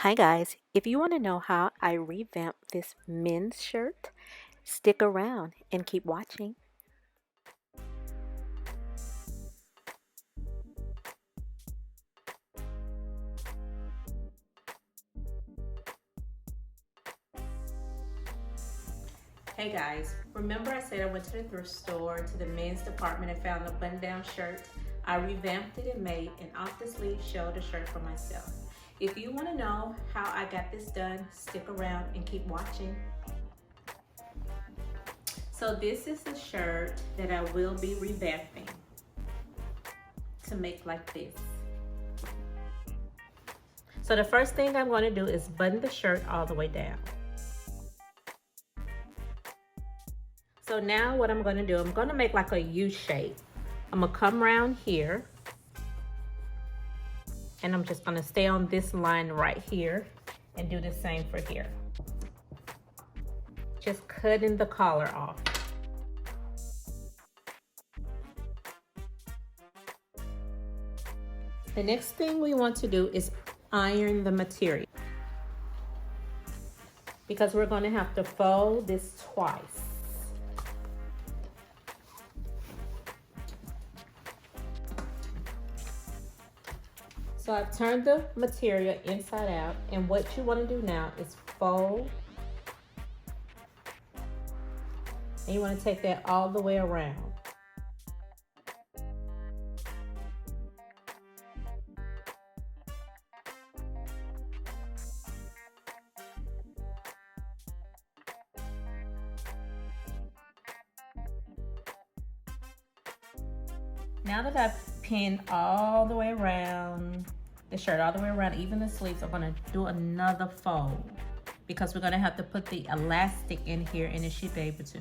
Hi guys, if you want to know how I revamped this men's shirt, stick around and keep watching. Hey guys, remember I said I went to the thrift store to the men's department and found a button-down shirt. I revamped it and made an off the sleeve shoulder shirt for myself. If you want to know how I got this done, stick around and keep watching. So this is the shirt that I will be revamping to make like this. So the first thing I'm going to do is button the shirt all the way down. So now what I'm going to do, I'm going to make like a U shape. I'm going to come around here and I'm just going to stay on this line right here and do the same for here. Just cutting the collar off. The next thing we want to do is iron the material, because we're going to have to fold this twice. So I've turned the material inside out, and what you want to do now is fold, and you want to take that all the way around. Now that I've pinned all the way around the shirt, all the way around, even the sleeves, I'm gonna do another fold because we're gonna have to put the elastic in here and it should be able to.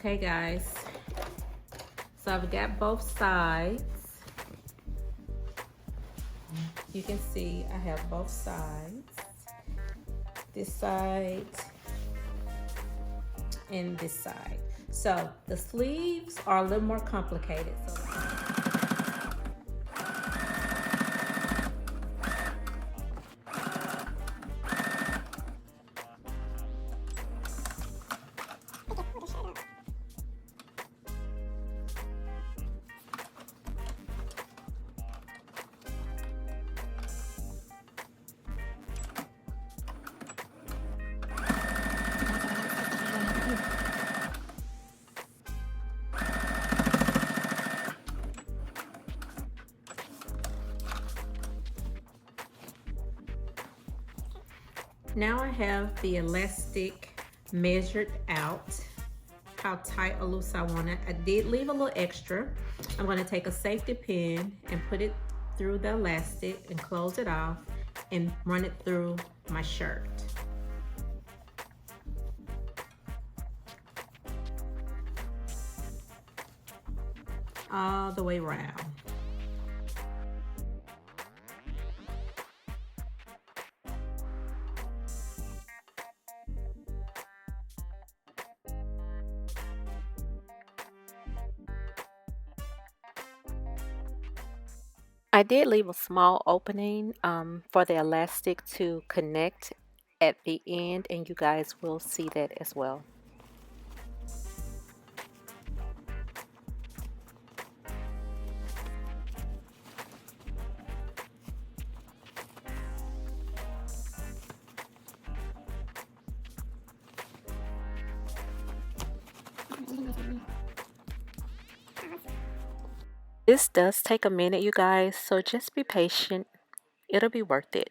Okay guys, so I've got both sides. You can see I have both sides, this side and this side. So the sleeves are a little more complicated. Now I have the elastic measured out, how tight or loose I want it. I did leave a little extra. I'm going to take a safety pin and put it through the elastic and close it off and run it through my shirt. All the way around. I did leave a small opening for the elastic to connect at the end, and you guys will see that as well. This does take a minute, you guys, so just be patient. It'll be worth it.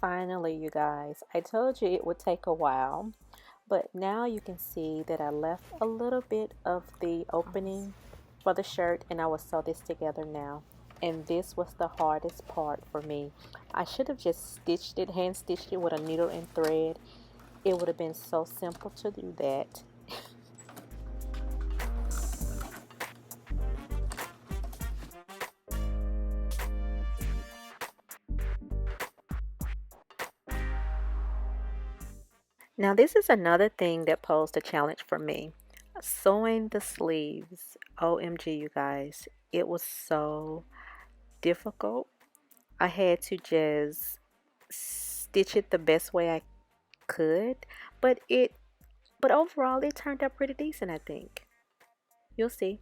Finally, you guys, I told you it would take a while, but now you can see that I left a little bit of the opening for the shirt, and I will sew this together now. And this was the hardest part for me. I should have just stitched it, hand stitched it with a needle and thread. It would have been so simple to do that. Now this is another thing that posed a challenge for me. Sewing the sleeves. OMG, you guys. It was so difficult. I had to just stitch it the best way I could, but overall it turned out pretty decent, I think. You'll see.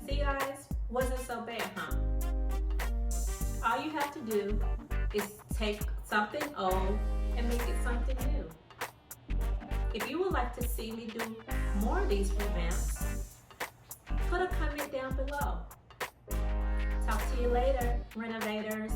See guys, wasn't so bad, huh? All you have to do is take something old and make it something new. If you would like to see me do more of these revamps, put a comment down below. Talk to you later, renovators.